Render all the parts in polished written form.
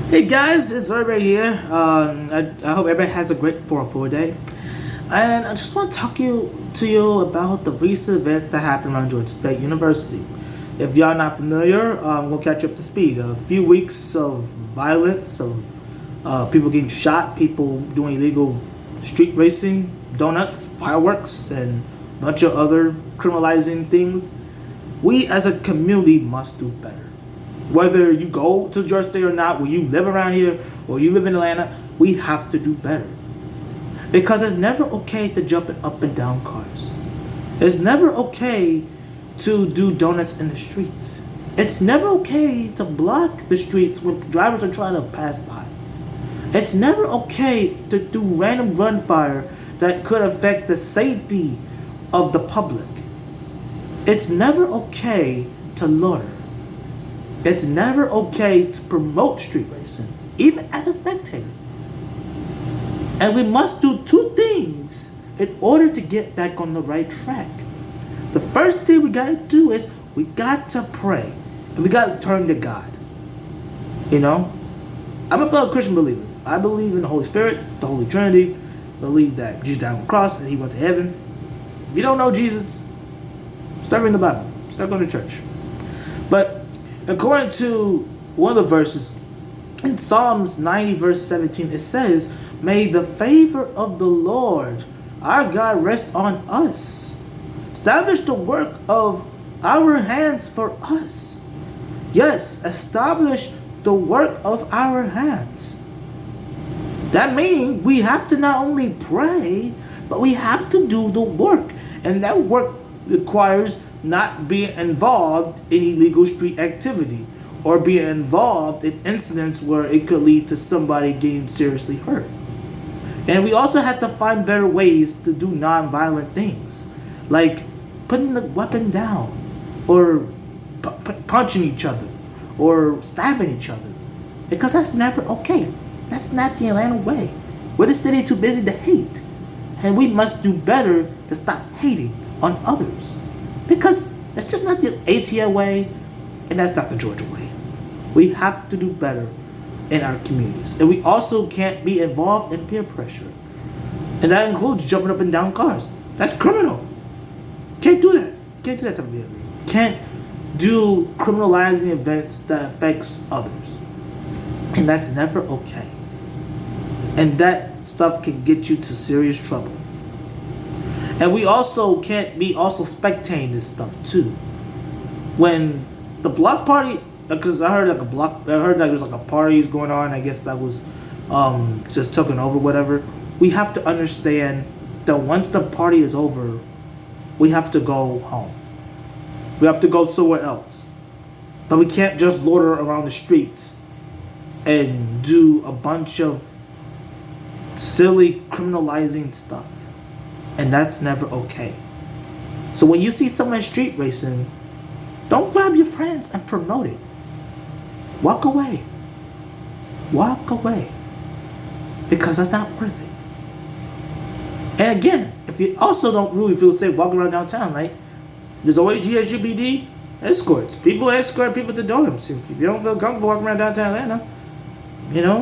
Hey guys, it's Verbe here. I hope everybody has a great 404 day. And I just want to talk to you about the recent events that happened around Georgia State University. If y'all not familiar, we'll catch you up to speed. A few weeks of violence, of people getting shot, people doing illegal street racing, donuts, fireworks, and a bunch of other criminalizing things. We as a community must do better. Whether you go to Georgia State or not, whether you live around here or you live in Atlanta, we have to do better. Because it's never okay to jump in up and down cars. It's never okay to do donuts in the streets. It's never okay to block the streets when drivers are trying to pass by. It's never okay to do random gunfire that could affect the safety of the public. It's never okay to loiter. It's never okay to promote street racing, even as a spectator. And we must do two things in order to get back on the right track. The first thing we gotta do is we got to pray. And we gotta turn to God. You know? I'm a fellow Christian believer. I believe in the Holy Spirit, the Holy Trinity. Believe that Jesus died on the cross and he went to heaven. If you don't know Jesus, start reading the Bible. Start going to church. But according to one of the verses, in Psalms 90 verse 17, it says, "May the favor of the Lord our God rest on us. Establish the work of our hands for us." Yes, establish the work of our hands. That means we have to not only pray, but we have to do the work. And that work requires not being involved in illegal street activity or being involved in incidents where it could lead to somebody getting seriously hurt. And we also have to find better ways to do non-violent things, like putting the weapon down or punching each other or stabbing each other, because that's never okay. That's not the Atlanta way. We're the city too busy to hate, and we must do better to stop hating on others. Because that's just not the ATL way, and that's not the Georgia way. We have to do better in our communities. And we also can't be involved in peer pressure. And that includes jumping up and down cars. That's criminal. Can't do that. Can't do that type of behavior. Can't do criminalizing events that affects others. And that's never okay. And that stuff can get you to serious trouble. And we also can't be also spectating this stuff too. When the block party, because I heard like there's like a party going on. I guess that was just taken over, whatever. We have to understand that once the party is over, we have to go home. We have to go somewhere else. But we can't just loiter around the streets and do a bunch of silly criminalizing stuff. And that's never okay. So when you see someone street racing, don't grab your friends and promote it. Walk away. Walk away. Because that's not worth it. And again, if you also don't really feel safe walking around downtown, like, there's always GSGPD escorts. People escort people to dorms. If you don't feel comfortable walking around downtown Atlanta,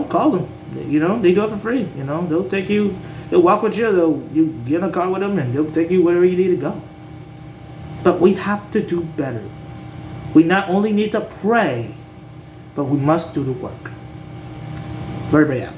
call them. They do it for free. They'll take you. They'll walk with you. You get in a car with them, and they'll take you wherever you need to go. But we have to do better. We not only need to pray, but we must do the work. Verbe out.